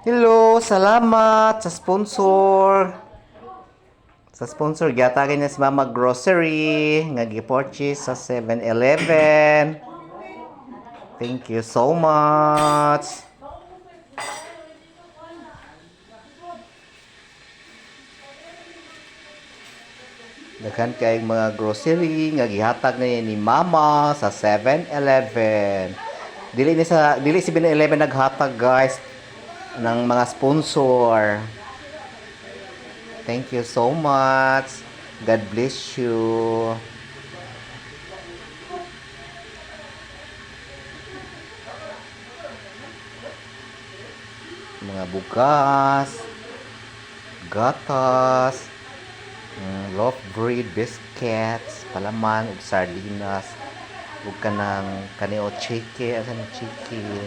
Hello, salamat sa sponsor. Sa sponsor, gyatagin niya si Mama Grocery nga gi-purchase sa 7-Eleven. Thank you so much. Daghan kay mga grocery nga gihatag na ni Mama sa 7-Eleven. Dili si 7-Eleven naghatag, guys, ng mga sponsor. Thank you so much. God bless you. Mga bugas, gatas, loaf bread, biscuits, palaman, ug sardinas, ug kanang kanio chicken, chicken.